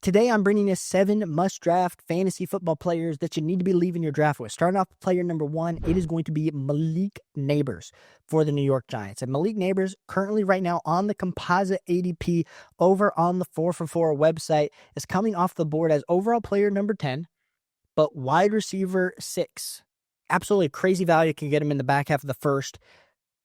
Today, I'm bringing you 7 must-draft fantasy football players that you need to be leaving your draft with. Starting off with player number 1, it is going to be Malik Nabers for the New York Giants. And Malik Nabers, currently right now on the composite ADP over on the 4for4 website, is coming off the board as overall player number 10, but wide receiver 6. Absolutely crazy value. Can get him in the back half of the first.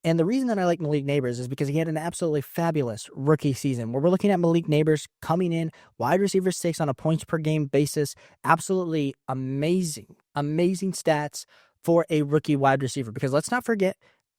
And the reason that I like Malik Nabers is because he had an absolutely fabulous rookie season where we're looking at Malik Nabers coming in wide receiver 6 on a points per game basis. Absolutely amazing stats for a rookie wide receiver. Because let's not forget,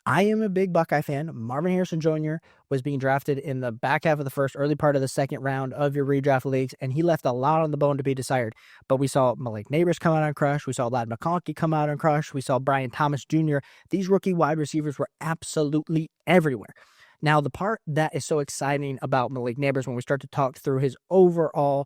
I am a big Buckeye fan. Marvin Harrison Jr. was being drafted in the back half of the first, early part of the second round of your redraft leagues, and he left a lot on the bone to be desired. But we saw Malik Nabers come out on crush. We saw Ladd McConkey come out on crush. We saw Brian Thomas Jr. These rookie wide receivers were absolutely everywhere. Now, the part that is so exciting about Malik Nabers when we start to talk through his overall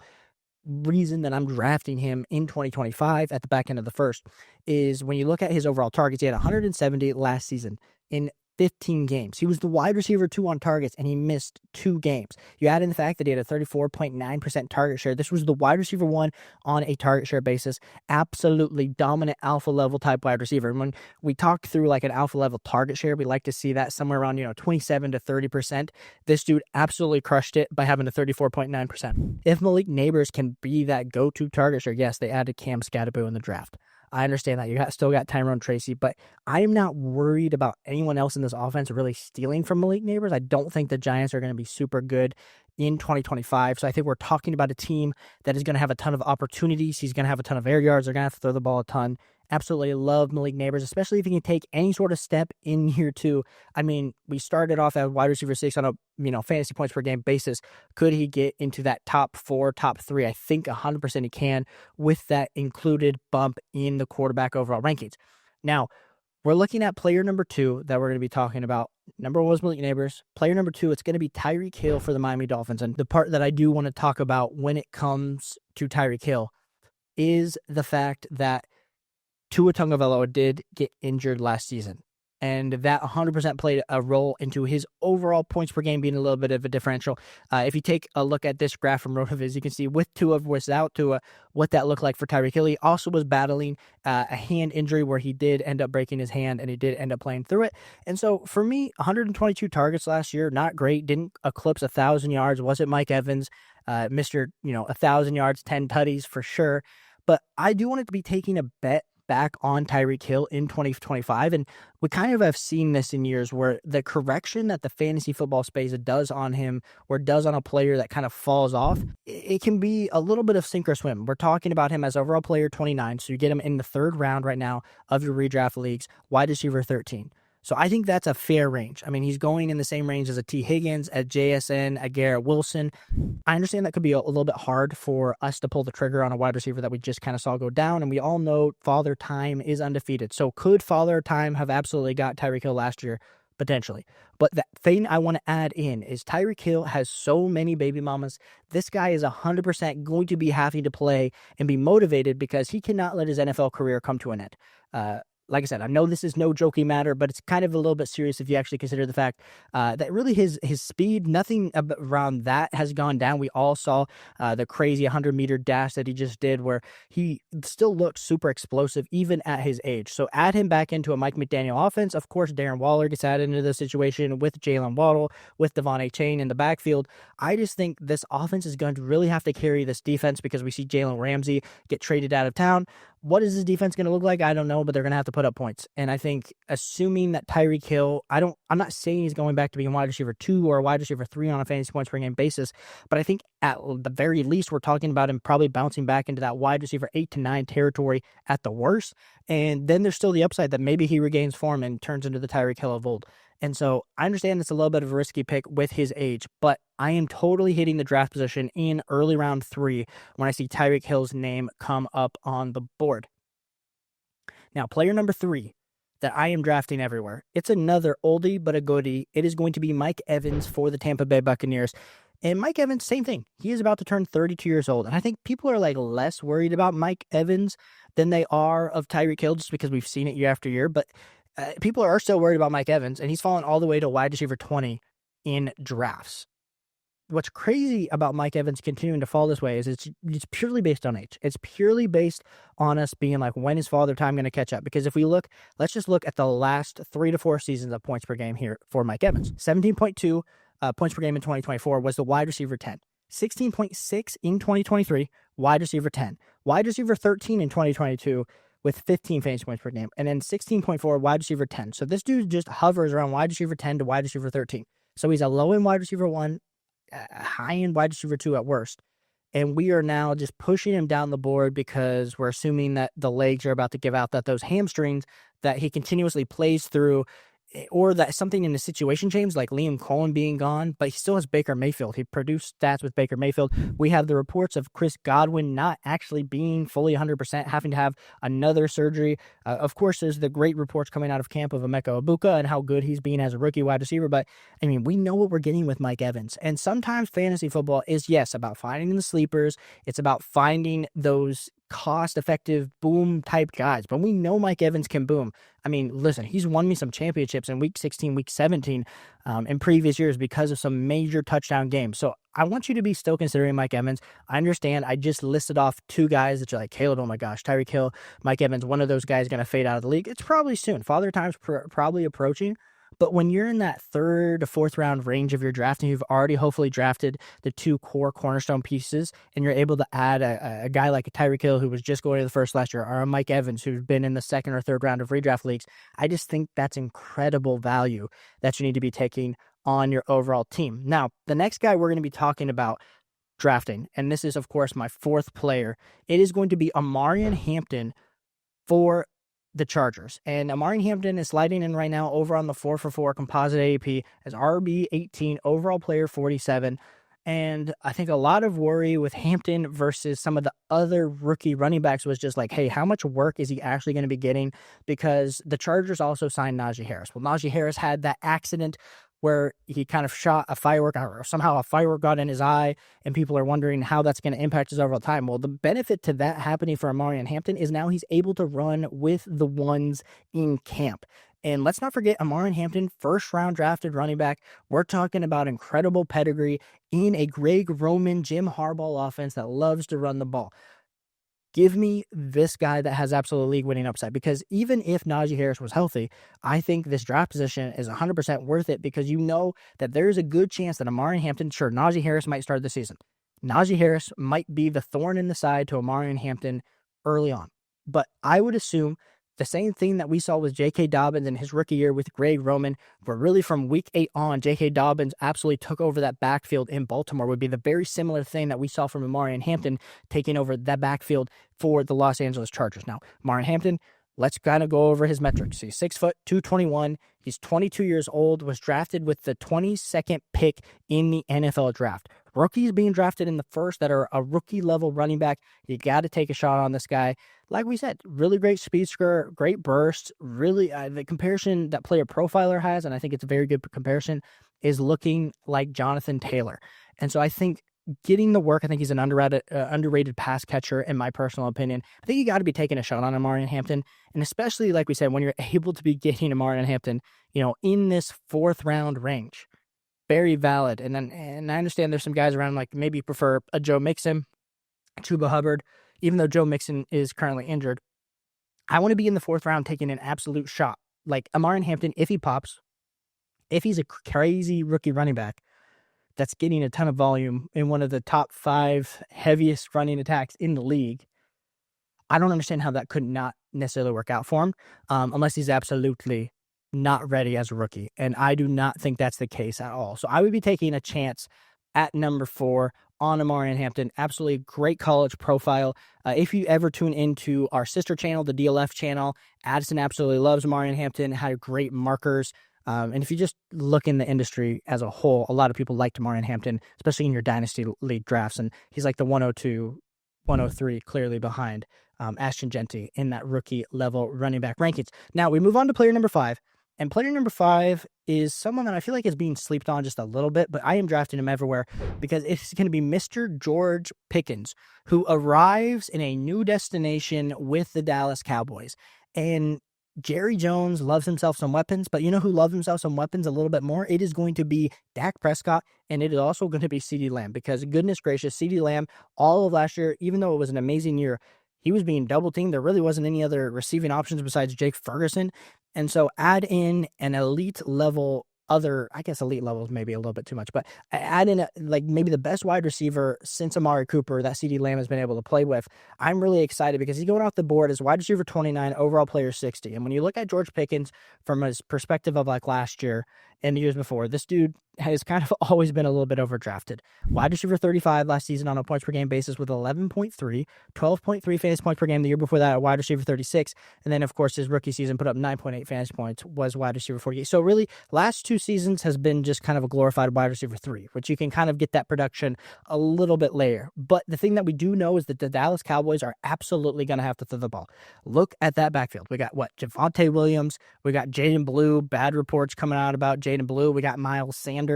reason that I'm drafting him in 2025 at the back end of the first is when you look at his overall targets. He had 170 last season in 15 games. He was the wide receiver 2 on targets, and he missed 2 games. You add in the fact that he had a 34.9% target share. This was the wide receiver 1 on a target share basis. Absolutely dominant alpha level type wide receiver. And when we talk through like an alpha level target share, we like to see that somewhere around 27 to 30%. This dude absolutely crushed it by having a 34.9%. If Malik Nabers can be that go-to target share, yes, they added Cam Scatterbo in the draft. I understand that. Still got Tyrone Tracy, but I am not worried about anyone else in this offense really stealing from Malik Nabers. I don't think the Giants are going to be super good in 2025. So I think we're talking about a team that is going to have a ton of opportunities. He's going to have a ton of air yards. They're going to have to throw the ball a ton. Absolutely love Malik Nabers, especially if he can take any sort of step in year 2. I mean, we started off at wide receiver 6 on a fantasy points per game basis. Could he get into that top 4, top 3? I think 100% he can, with that included bump in the quarterback overall rankings. Now, we're looking at player number 2 that we're going to be talking about. Number 1 was Malik Nabers. Player number 2, it's going to be Tyreek Hill for the Miami Dolphins. And the part that I do want to talk about when it comes to Tyreek Hill is the fact that Tua Tagovailoa did get injured last season, and that 100% played a role into his overall points per game being a little bit of a differential. If you take a look at this graph from RotoViz, you can see with Tua without Tua what that looked like for Tyreek Hill. He also was battling a hand injury where he did end up breaking his hand, and he did end up playing through it. And so for me, 122 targets last year, not great, didn't eclipse 1,000 yards. Wasn't Mike Evans, Mr. 1,000 yards, 10 tutties for sure. But I do want it to be taking a bet back on Tyreek Hill in 2025. And we kind of have seen this in years where the correction that the fantasy football space does on him or does on a player that kind of falls off, it can be a little bit of sink or swim. We're talking about him as overall player 29. So you get him in the 3rd round right now of your redraft leagues, wide receiver 13. So I think that's a fair range. I mean, he's going in the same range as a T. Higgins, at JSN, at Garrett Wilson. I understand that could be a little bit hard for us to pull the trigger on a wide receiver that we just kind of saw go down, and we all know Father Time is undefeated. So could Father Time have absolutely got Tyreek Hill last year? Potentially. But the thing I want to add in is Tyreek Hill has so many baby mamas. This guy is 100% going to be having to play and be motivated because he cannot let his NFL career come to an end. Like I said, I know this is no joking matter, but it's kind of a little bit serious if you actually consider the fact that really his speed, nothing around that has gone down. We all saw the crazy 100-meter dash that he just did where he still looked super explosive even at his age. So add him back into a Mike McDaniel offense. Of course, Darren Waller gets added into the situation with Jalen Waddle, with Devon Achane in the backfield. I just think this offense is going to really have to carry this defense because we see Jalen Ramsey get traded out of town. What is this defense going to look like? I don't know, but they're going to have to put up points. And I think assuming that Tyreek Hill, I'm not saying he's going back to being wide receiver 2 or wide receiver 3 on a fantasy points per game basis, but I think at the very least, we're talking about him probably bouncing back into that wide receiver 8 to 9 territory at the worst. And then there's still the upside that maybe he regains form and turns into the Tyreek Hill of old. And so I understand it's a little bit of a risky pick with his age, but I am totally hitting the draft position in early round 3 when I see Tyreek Hill's name come up on the board. Now, player number 3 that I am drafting everywhere, it's another oldie but a goodie. It is going to be Mike Evans for the Tampa Bay Buccaneers. And Mike Evans, same thing. He is about to turn 32 years old. And I think people are less worried about Mike Evans than they are of Tyreek Hill just because we've seen it year after year. But people are still worried about Mike Evans, and he's fallen all the way to wide receiver 20 in drafts. what's crazy about Mike Evans continuing to fall this way is it's purely based on age. It's purely based on us being like, when is Father Time going to catch up? Because if we look, let's just look at the last 3 to 4 seasons of points per game here for Mike Evans. 17.2 points per game in 2024 was the wide receiver 10. 16.6 in 2023, wide receiver 10. Wide receiver 13 in 2022 with 15 fantasy points per game. And then 16.4 wide receiver 10. So this dude just hovers around wide receiver 10 to wide receiver 13. So he's a low-end wide receiver 1, a high-end wide receiver 2 at worst. And we are now just pushing him down the board because we're assuming that the legs are about to give out, that those hamstrings that he continuously plays through, or that something in the situation change, like Liam Cohen being gone, but he still has Baker Mayfield. He produced stats with Baker Mayfield. We have the reports of Chris Godwin not actually being fully 100%, having to have another surgery. Of course, there's the great reports coming out of camp of Emeka Egbuka and how good he's being as a rookie wide receiver. But, I mean, we know what we're getting with Mike Evans. And sometimes fantasy football is, yes, about finding the sleepers. It's about finding those cost-effective boom-type guys. But we know Mike Evans can boom. I mean, listen, he's won me some championships in Week 16, Week 17 in previous years because of some major touchdown games. So I want you to be still considering Mike Evans. I understand I just listed off 2 guys that you're like, Caleb, oh my gosh, Tyreek Hill, Mike Evans, one of those guys going to fade out of the league. It's probably soon. Father Time's probably approaching. But when you're in that 3rd to 4th round range of your draft and you've already hopefully drafted the 2 core cornerstone pieces and you're able to add a guy like a Tyreek Hill who was just going to the first last year, or a Mike Evans who's been in the 2nd or 3rd round of redraft leagues, I just think that's incredible value that you need to be taking on your overall team. Now, the next guy we're going to be talking about drafting, and this is, of course, my 4th player, it is going to be Omarion Hampton for the Chargers. And Omarion Hampton is sliding in right now over on the 4for4 composite ADP as RB 18, overall player 47. And I think a lot of worry with Hampton versus some of the other rookie running backs was just like, hey, how much work is he actually going to be getting? Because the Chargers also signed Najee Harris. Well, Najee Harris had that accident where he kind of shot a firework, or somehow a firework got in his eye, and people are wondering how that's going to impact his overall time. Well, the benefit to that happening for Omarion Hampton is now he's able to run with the ones in camp. And let's not forget, Omarion Hampton, 1st-round drafted running back. We're talking about incredible pedigree in a Greg Roman, Jim Harbaugh offense that loves to run the ball. Give me this guy that has absolute league-winning upside, because even if Najee Harris was healthy, I think this draft position is 100% worth it, because you know that there's a good chance that Omarion Hampton, sure, Najee Harris might start the season. Najee Harris might be the thorn in the side to Omarion Hampton early on. But I would assume the same thing that we saw with J.K. Dobbins in his rookie year with Greg Roman, where really from week 8 on, J.K. Dobbins absolutely took over that backfield in Baltimore, would be the very similar thing that we saw from Omarion Hampton taking over that backfield for the Los Angeles Chargers. Now, Omarion Hampton, let's kind of go over his metrics. He's 6 foot, 221. He's 22 years old, was drafted with the 22nd pick in the NFL draft. Rookies being drafted in the 1st that are a rookie-level running back, you got to take a shot on this guy. Like we said, really great speed score, great burst. Really, the comparison that Player Profiler has, and I think it's a very good comparison, is looking like Jonathan Taylor. And so I think getting the work, I think he's an underrated pass catcher, in my personal opinion. I think you got to be taking a shot on Omarion Hampton, and especially, like we said, when you're able to be getting Omarion Hampton, in this 4th round range. Very valid. And I understand there's some guys around like maybe prefer a Joe Mixon, Chuba Hubbard, even though Joe Mixon is currently injured. I want to be in the 4th round taking an absolute shot. Like Omarion Hampton, if he pops, if he's a crazy rookie running back that's getting a ton of volume in one of the top 5 heaviest running attacks in the league, I don't understand how that could not necessarily work out for him unless he's absolutely not ready as a rookie. And I do not think that's the case at all. So I would be taking a chance at number 4 on Omarion Hampton. Absolutely great college profile. If you ever tune into our sister channel, the DLF channel, Addison absolutely loves Omarion Hampton, had great markers. And if you just look in the industry as a whole, a lot of people like Omarion Hampton, especially in your dynasty league drafts. And he's like the 102, 103, clearly behind Ashton Genty in that rookie level running back rankings. Now we move on to player number 5. And player number 5 is someone that I feel like is being slept on just a little bit, but I am drafting him everywhere because it's going to be Mr. George Pickens, who arrives in a new destination with the Dallas Cowboys. And Jerry Jones loves himself some weapons, but you know who loves himself some weapons a little bit more? It is going to be Dak Prescott, and it is also going to be CeeDee Lamb, because goodness gracious, CeeDee Lamb, all of last year, even though it was an amazing year, he was being double teamed. There really wasn't any other receiving options besides Jake Ferguson. And so add in an elite level, I guess elite level is maybe a little bit too much, but add in like maybe the best wide receiver since Amari Cooper that CeeDee Lamb has been able to play with. I'm really excited because he's going off the board as wide receiver 29, overall player 60. And when you look at George Pickens from his perspective of like last year and the years before, this dude has kind of always been a little bit overdrafted. Wide receiver 35 last season on a points per game basis with 11.3, 12.3 fantasy points per game the year before that, wide receiver 36. And then, of course, his rookie season put up 9.8 fantasy points, was wide receiver 48. So really, last 2 seasons has been just kind of a glorified wide receiver 3, which you can kind of get that production a little bit later. But the thing that we do know is that the Dallas Cowboys are absolutely going to have to throw the ball. Look at that backfield. We got Javonte Williams. We got Jaden Blue. Bad reports coming out about Jaden Blue. We got Miles Sanders.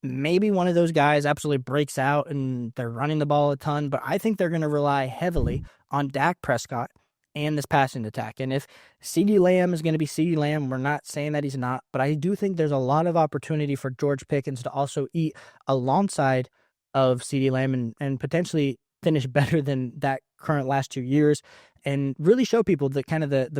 Maybe one of those guys absolutely breaks out and they're running the ball a ton, but I think they're going to rely heavily on Dak Prescott and this passing attack. And if CeeDee Lamb is going to be CeeDee Lamb, we're not saying that he's not, but I do think there's a lot of opportunity for George Pickens to also eat alongside of CeeDee Lamb and potentially finish better than that current last 2 years and really show people that kind of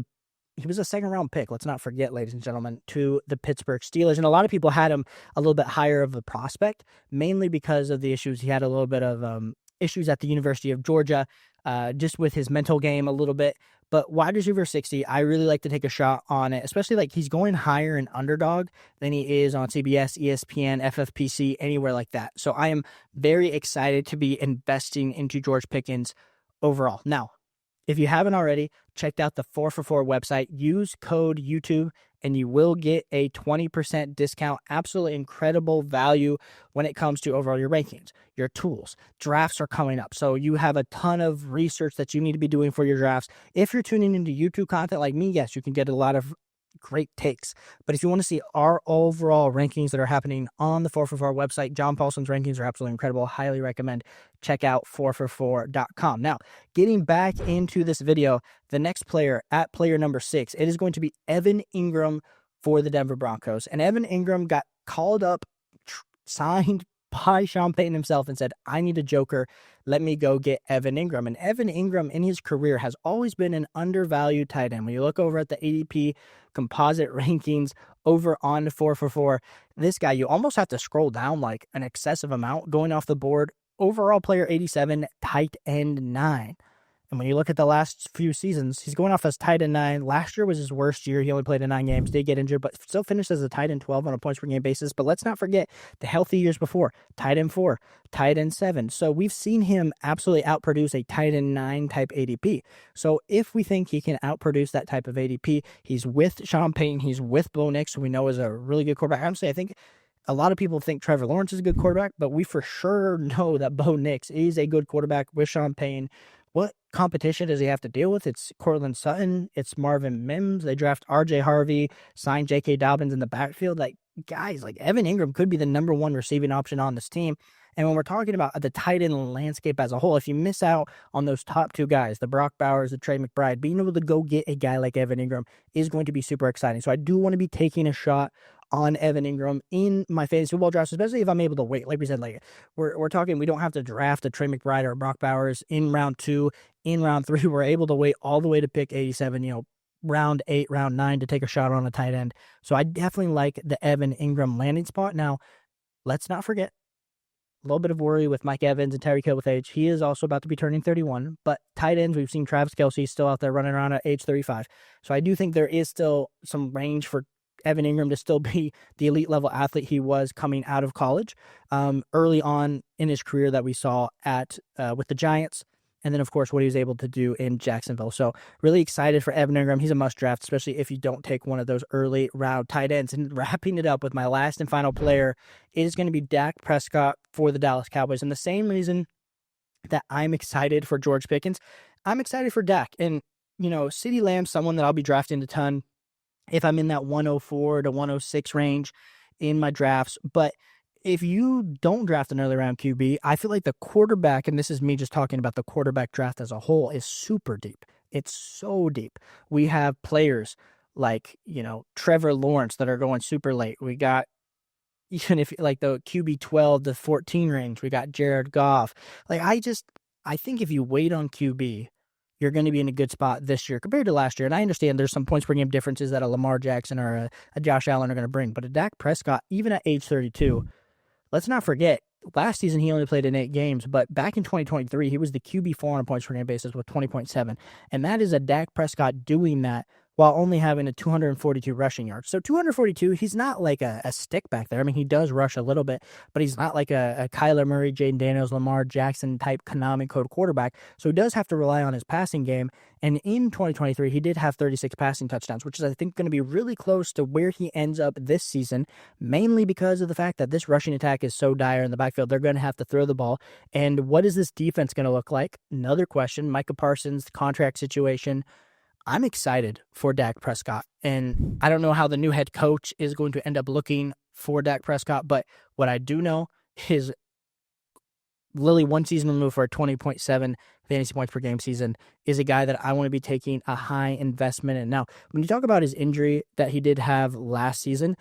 he was a second-round pick, let's not forget, ladies and gentlemen, to the Pittsburgh Steelers. And a lot of people had him a little bit higher of a prospect, mainly because of the issues. He had a little bit of issues at the University of Georgia, just with his mental game a little bit. But wide receiver 60, I really like to take a shot on it, especially like he's going higher in underdog than he is on CBS, ESPN, FFPC, anywhere like that. So I am very excited to be investing into George Pickens overall. Now, if you haven't already, checked out the 4for4 website, use code YouTube, and you will get a 20% discount. Absolutely incredible value when it comes to overall your rankings, your tools. Drafts are coming up, so you have a ton of research that you need to be doing for your drafts. If you're tuning into YouTube content like me, yes, you can get a lot of great takes. But if you want to see our overall rankings that are happening on the 4for4 website, John Paulson's rankings are absolutely incredible. Highly recommend. Check out 4for4.com. Now, getting back into this video, the next player at player number 6, it is going to be Evan Ingram for the Denver Broncos. And Evan Ingram got called up, signed by Sean Payton himself and said, I need a joker. Let me go get Evan Ingram. And Evan Ingram in his career has always been an undervalued tight end. When you look over at the ADP composite rankings over on 4for4, this guy, you almost have to scroll down like an excessive amount going off the board. Overall player 87, tight end 9. And when you look at the last few seasons, he's going off as tight end 9. Last year was his worst year. He only played in 9 games, did get injured, but still finished as a tight end 12 on a points per game basis. But let's not forget the healthy years before, tight end 4, tight end 7. So we've seen him absolutely outproduce a tight end 9 type ADP. So if we think he can outproduce that type of ADP, he's with Sean Payton, he's with Bo Nix, who we know is a really good quarterback. Honestly, I think a lot of people think Trevor Lawrence is a good quarterback, but we for sure know that Bo Nix is a good quarterback with Sean Payton. What competition does he have to deal with? It's Cortland Sutton. It's Marvin Mims. They draft R.J. Harvey, sign J.K. Dobbins in the backfield. Like, guys, like Evan Ingram could be the number 1 receiving option on this team. And when we're talking about the tight end landscape as a whole, if you miss out on those top 2 guys, the Brock Bowers, the Trey McBride, being able to go get a guy like Evan Ingram is going to be super exciting. So I do want to be taking a shot on Evan Ingram in my fantasy football drafts, especially if I'm able to wait. Like we said, like we're talking, we don't have to draft a Trey McBride or a Brock Bowers in round 2, in round 3. We're able to wait all the way to pick 87, round 8, round 9 to take a shot on a tight end. So I definitely like the Evan Ingram landing spot. Now, let's not forget, a little bit of worry with Mike Evans and Tyreek Hill with age. He is also about to be turning 31, but tight ends, we've seen Travis Kelce still out there running around at age 35. So I do think there is still some range for Evan Ingram to still be the elite level athlete he was coming out of college early on in his career that we saw at with the Giants. And then, of course, what he was able to do in Jacksonville. So really excited for Evan Ingram. He's a must draft, especially if you don't take one of those early round tight ends. And wrapping it up with my last and final player is going to be Dak Prescott for the Dallas Cowboys. And the same reason that I'm excited for George Pickens, I'm excited for Dak. And, CeeDee Lamb's someone that I'll be drafting a ton if I'm in that 104 to 106 range in my drafts. But if you don't draft an early round QB, I feel like the quarterback, and this is me just talking about the quarterback draft as a whole, is super deep. It's so deep. We have players like, Trevor Lawrence that are going super late. We got, even if like the QB 12 to 14 range, we got Jared Goff. Like, I think if you wait on QB, you're going to be in a good spot this year compared to last year. And I understand there's some points per game differences that a Lamar Jackson or a Josh Allen are going to bring. But a Dak Prescott, even at age 32, let's not forget, last season he only played in 8 games, but back in 2023, he was the QB4 on a points per game basis with 20.7. And that is a Dak Prescott doing that while only having a 242 rushing yards. So 242, he's not like a stick back there. I mean, he does rush a little bit, but he's not like a Kyler Murray, Jaden Daniels, Lamar Jackson type Konami code quarterback. So he does have to rely on his passing game. And in 2023, he did have 36 passing touchdowns, which is, I think, going to be really close to where he ends up this season, mainly because of the fact that this rushing attack is so dire in the backfield. They're going to have to throw the ball. And what is this defense going to look like? Another question. Micah Parsons' contract situation. I'm excited for Dak Prescott, and I don't know how the new head coach is going to end up looking for Dak Prescott, but what I do know is Lily, one season removed for a 20.7 fantasy points per game season, is a guy that I want to be taking a high investment in. Now, when you talk about his injury that he did have last season,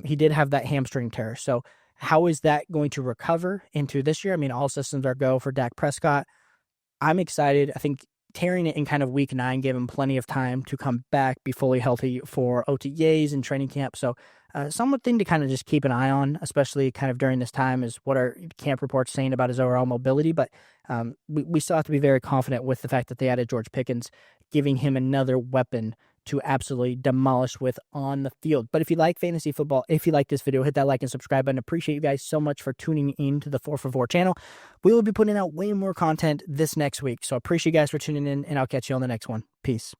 he did have that hamstring tear. So how is that going to recover into this year? I mean, all systems are go for Dak Prescott. I'm excited. I think tearing it in kind of week 9 gave him plenty of time to come back, be fully healthy for OTAs and training camp. So something to kind of just keep an eye on, especially kind of during this time, is what are camp reports saying about his overall mobility. But we still have to be very confident with the fact that they added George Pickens, giving him another weapon to absolutely demolish with on the field. But if you like fantasy football, if you like this video, hit that like and subscribe button. Appreciate you guys so much for tuning in to the 4for4 channel. We will be putting out way more content this next week. So appreciate you guys for tuning in, and I'll catch you on the next one. Peace.